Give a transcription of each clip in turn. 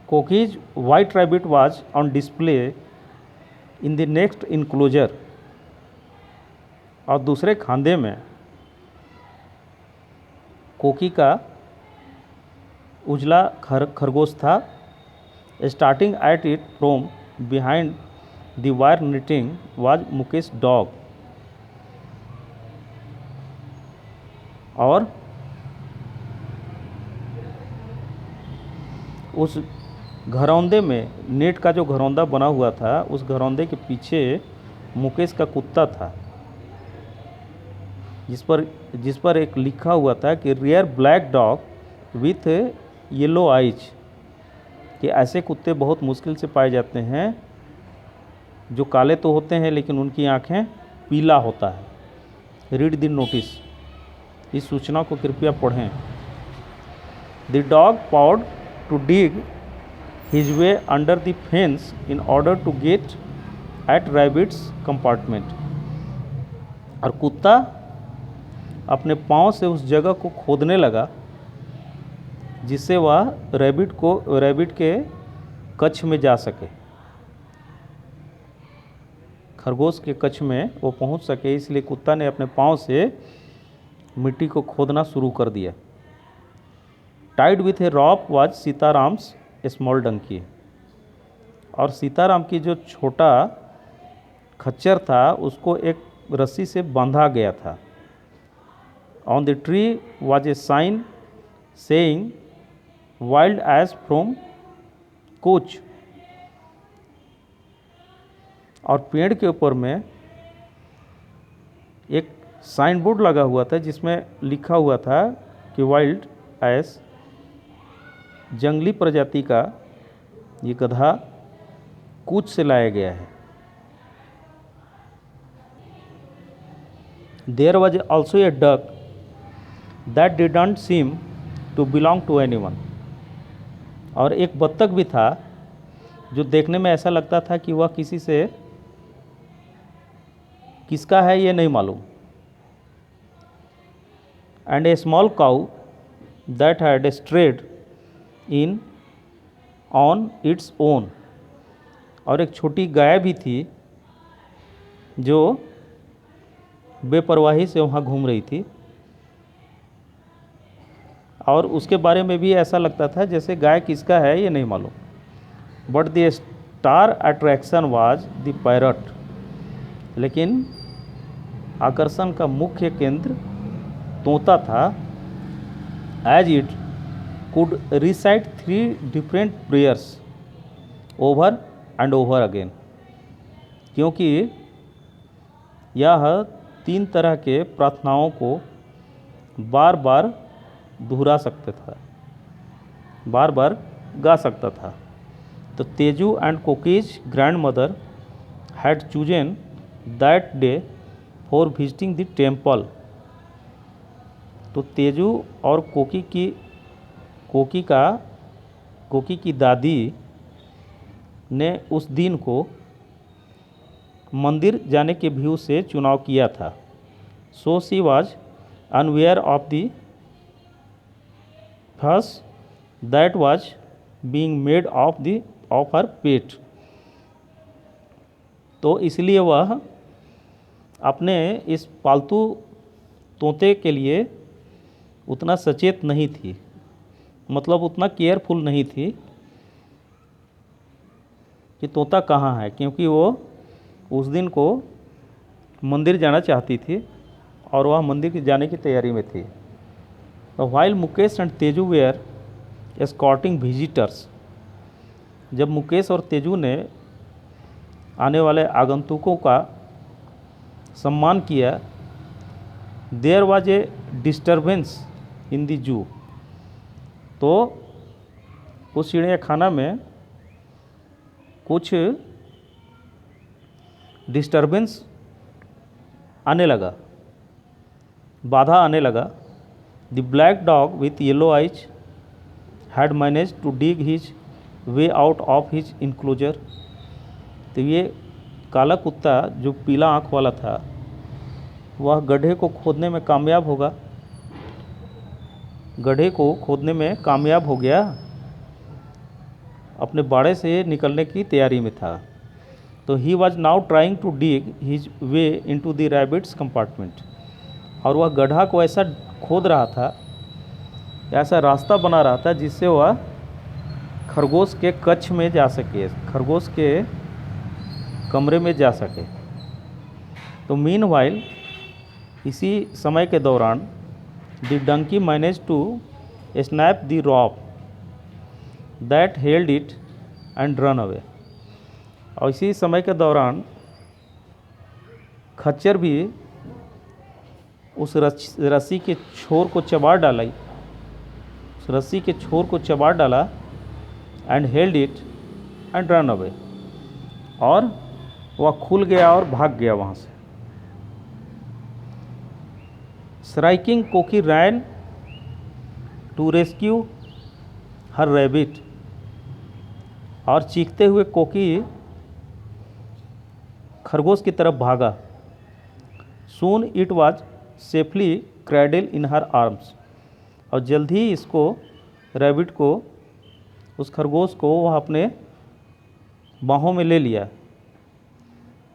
Cookie's white rabbit was on display in the next enclosure. और दूसरे खांदे में कोकी का उजला खरगोश था. Starting at it from behind the wire knitting was Mukesh dog. और उस घरौंदे में, नेट का जो घरौंदा बना हुआ था, उस घरौंदे के पीछे मुकेश का कुत्ता था, जिस पर एक लिखा हुआ था कि rare black dog with yellow eyes, कि ऐसे कुत्ते बहुत मुश्किल से पाए जाते हैं जो काले तो होते हैं लेकिन उनकी आंखें पीला होता है. Read the notice. इस सूचना को कृपया पढ़ें. The dog pawed to dig his way under the fence in order to get at rabbit's compartment. और कुत्ता अपने पाँव से उस जगह को खोदने लगा जिससे वह रैबिट के कक्ष में जा सके, खरगोश के कक्ष में वो पहुंच सके. इसलिए कुत्ता ने अपने पाँव से मिट्टी को खोदना शुरू कर दिया. Tied with a rope was Sitaram's small donkey. और सीताराम की जो छोटा खच्चर था उसको एक रस्सी से बांधा गया था. On the tree was a sign saying wild ass from Kutch. और पेड़ के ऊपर में एक साइन बोर्ड लगा हुआ था जिसमें लिखा हुआ था कि वाइल्ड एज, जंगली प्रजाति का ये गधा कूच से लाया गया है. There was also a duck that didn't seem to belong to anyone. और एक बत्तख भी था जो देखने में ऐसा लगता था कि वह किसी से, किसका है ये नहीं मालूम. And A small cow that had strayed in on its own. और एक छोटी गाय भी थी जो बेपरवाही से वहाँ घूम रही थी, और उसके बारे में भी ऐसा लगता था जैसे गाय किसका है ये नहीं मालूम. But the star attraction was the parrot. लेकिन आकर्षण का मुख्य केंद्र तोता था. As it could recite 3 different prayers over and over again. क्योंकि यह 3 तरह के प्रार्थनाओं को बार बार दोहरा सकता था, बार बार गा सकता था. तो Teju and Koki's grandmother had chosen that day for visiting the temple. तो तेजू और कोकी की दादी ने उस दिन को मंदिर जाने के व्यू से चुनाव किया था. So she was unaware of the fuss that was being made of her pet. तो इसलिए वह अपने इस पालतू तोते के लिए उतना सचेत नहीं थी, मतलब उतना केयरफुल नहीं थी कि तोता कहाँ है, क्योंकि वो उस दिन को मंदिर जाना चाहती थी और वह मंदिर जाने की तैयारी में थी. While Mukesh and Teju were escorting visitors. जब मुकेश और तेजू ने आने वाले आगंतुकों का सम्मान किया, there was a disturbance in the zoo. तो उस चिड़ियाखाना में कुछ डिस्टर्बेंस आने लगा, बाधा आने लगा. The black dog with yellow eyes had manage to dig his way out of his enclosure. तो ये काला कुत्ता जो पीला आँख वाला था वह गड्ढे को खोदने में कामयाब हो गया अपने बाड़े से निकलने की तैयारी में था। तो he was now trying to dig his way into the rabbit's compartment, और वह गड्ढा को ऐसा खोद रहा था, ऐसा रास्ता बना रहा था जिससे वह खरगोश के कक्ष में जा सके, खरगोश के कमरे में जा सके। तो मीनवाइल, इसी समय के दौरान, the donkey manage to snap the rope that held it and run away. और इसी समय के दौरान खच्चर भी उस रस्सी के छोर को चबा डाला, उस रस्सी के छोर को चबा डाला, and held it and run away, और वह खुल गया और भाग गया वहाँ से। Striking Koki ran to rescue her rabbit, और चीखते हुए कोकी खरगोश की तरफ भागा। Soon it was safely cradle in her arms, और जल्द ही इसको, रैबिट को, उस खरगोश को वह अपने बाहों में ले लिया।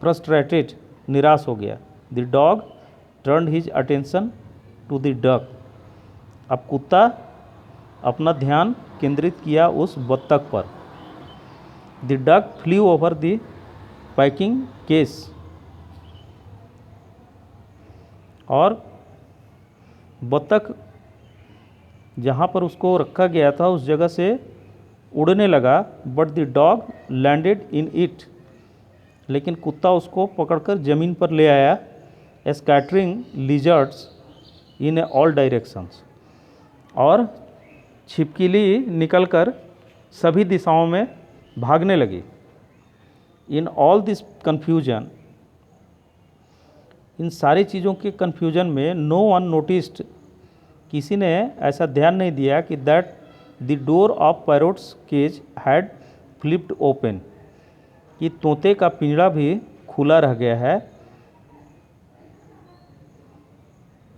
फ्रस्ट्रेटेड, निराश हो गया। The dog turned his attention to the duck, अब कुत्ता अपना ध्यान केंद्रित किया उस बत्तख पर। The duck flew over the packing case, और बत्तख जहाँ पर उसको रखा गया था उस जगह से उड़ने लगा। But the dog landed in it, लेकिन कुत्ता उसको पकड़कर ज़मीन पर ले आया। Scattering lizards in all directions, और छिपकली निकलकर सभी दिशाओं में भागने लगी। इन ऑल दिस कन्फ्यूजन, इन सारी चीज़ों के कन्फ्यूजन में, नो वन नोटिस्ड, किसी ने ऐसा ध्यान नहीं दिया कि that the door of parrot's cage had flipped open, कि तोते का पिंजड़ा भी खुला रह गया है।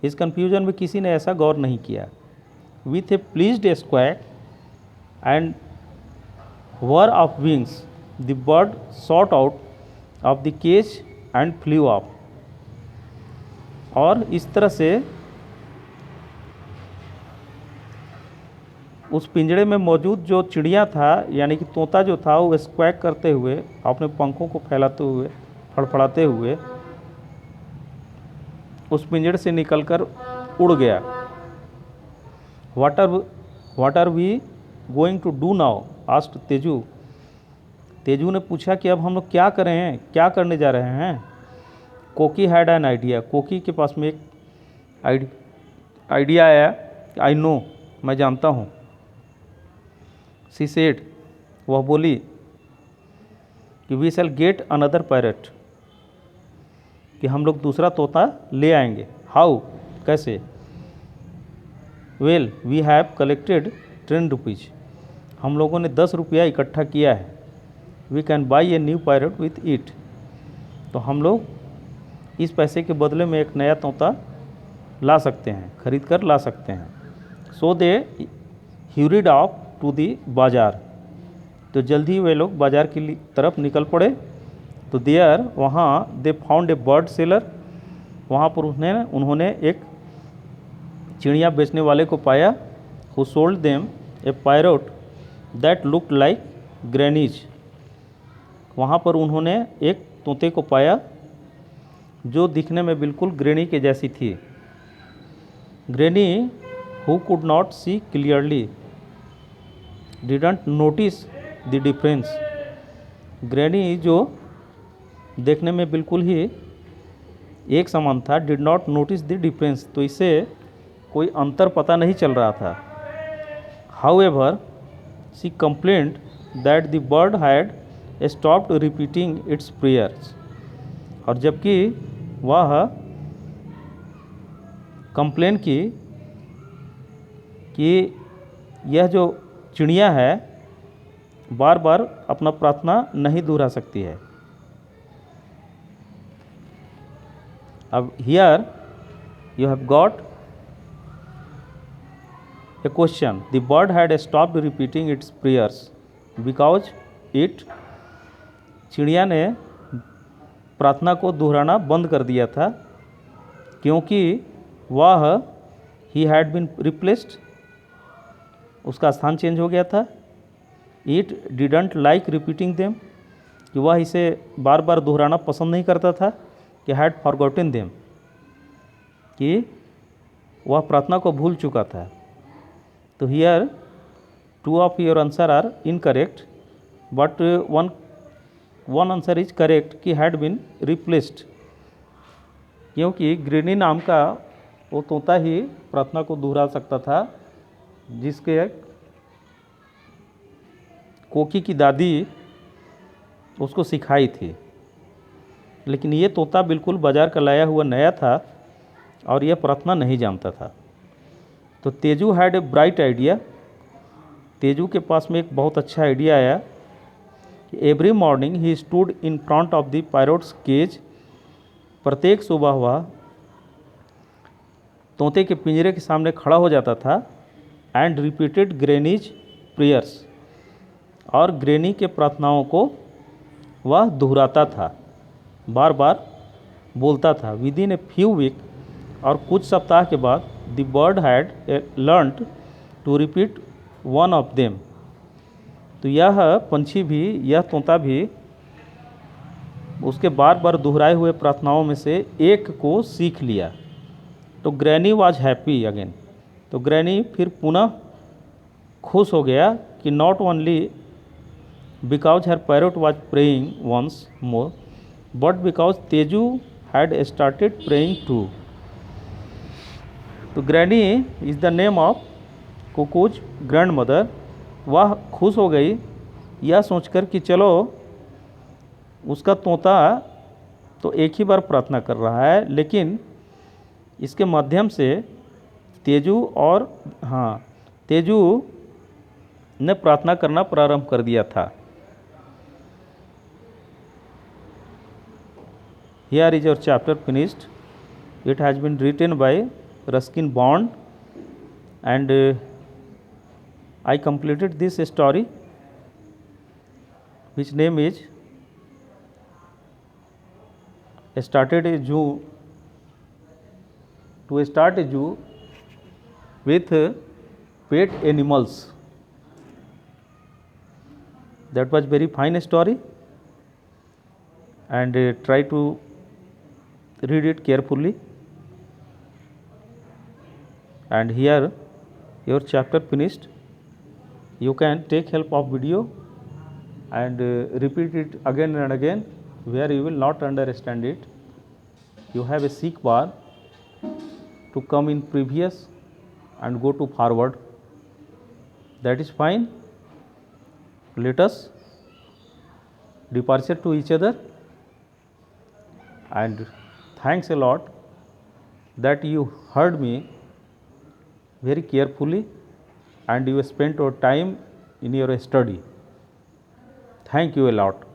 इस कन्फ्यूजन में किसी ने ऐसा गौर नहीं किया। With a pleased squawk and whir of wings, the bird shot out of the cage and flew off, और इस तरह से उस पिंजड़े में मौजूद जो चिड़िया था, यानी कि तोता जो था, वो स्क्वैक करते हुए, अपने पंखों को फैलाते हुए, फड़फड़ाते हुए उस पिंजड़े से निकलकर उड़ गया। What are we going to do now? Asked Teju. Teju ने पूछा कि अब हम लोग क्या करें, क्या करने जा रहे हैं। कोकी हैड एन आइडिया, कोकी के पास में एक आइडिया आया। आई नो, मैं जानता हूँ। सी सेड, वह बोली कि we shall get another parrot, कि हम लोग दूसरा तोता ले आएंगे। हाउ, कैसे। Well we have collected 10 rupees, हम लोगों ने 10 रुपया इकट्ठा किया है। We can buy a new parrot with it, तो हम लोग इस पैसे के बदले में एक नया तोता ला सकते हैं, खरीद कर ला सकते हैं। सो दे ह्यूरिड ऑफ टू दी बाज़ार, तो जल्द ही वे लोग बाज़ार की तरफ निकल पड़े। तो देयर, वहाँ, they found a bird seller, वहाँ पर उन्होंने एक चिड़िया बेचने वाले को पाया। Who sold them A parrot that looked like grannies, वहाँ पर उन्होंने एक तोते को पाया जो दिखने में बिल्कुल ग्रैनी के जैसी थी। Granny who could not see clearly didn't notice the difference, granny जो देखने में बिल्कुल ही एक समान था, did not notice the difference, तो इसे कोई अंतर पता नहीं चल रहा था। However she complained that the bird had stopped repeating it's prayers, और जबकि वह कंप्लेन की कि यह जो चिड़िया है बार बार अपना प्रार्थना नहीं दोहरा सकती है। अब here you have got a question. The bird had stopped repeating its prayers because it, चिड़िया ने प्रार्थना को दोहराना बंद कर दिया था क्योंकि वह ही हैड बीन रिप्लेस्ड, उसका स्थान चेंज हो गया था। It didn't like repeating them, कि वह इसे बार बार दोहराना पसंद नहीं करता था। कि हैड फॉरगॉटन देम, कि वह प्रार्थना को भूल चुका था। तो here two of your answer are incorrect, but one answer is correct कि हैड बीन रिप्लेस्ड, क्योंकि ग्रेनी नाम का वो तोता ही प्रार्थना को दोहरा सकता था, जिसके कोकी की दादी उसको सिखाई थी। लेकिन ये तोता बिल्कुल बाजार का लाया हुआ नया था और यह प्रार्थना नहीं जानता था। तो Teju had a bright idea, Teju के पास में एक बहुत अच्छा आइडिया आया कि every morning he stood in front of the parrot's cage, प्रत्येक सुबह वह तोते के पिंजरे के सामने खड़ा हो जाता था। एंड रिपीटेड ग्रेनीज प्रेयर्स, और ग्रेनी के प्रार्थनाओं को वह दोहराता था, बार बार बोलता था। Within a few week, और कुछ सप्ताह के बाद, the bird had learned to repeat one of them, तो यह पंछी भी, यह तोता भी उसके बार बार दोहराए हुए प्रार्थनाओं में से एक को सीख लिया। तो ग्रैनी वॉज हैप्पी अगेन, तो ग्रैनी फिर पुनः खुश हो गया कि not only because her parrot was praying once more, but because Teju had started praying too. तो granny is the name of Kuku's grandmother. वह खुश हो गई यह सोचकर कि चलो उसका तोता तो एक ही बार प्रार्थना कर रहा है, लेकिन इसके माध्यम से तेजू तेजू ने प्रार्थना करना प्रारंभ कर दिया था। Here is your chapter finished. It has been written by Ruskin Bond, and I completed this story, which name is started a zoo, to start a zoo with pet animals. That was very fine story, and try to read it carefully. And here your chapter finished. You can take help of video and repeat it again and again where you will not understand it. You have a seek bar to come in previous and go to forward. That is fine. Let us departure to each other, and thanks a lot that you heard me very carefully and you spent your time in your study. Thank you a lot.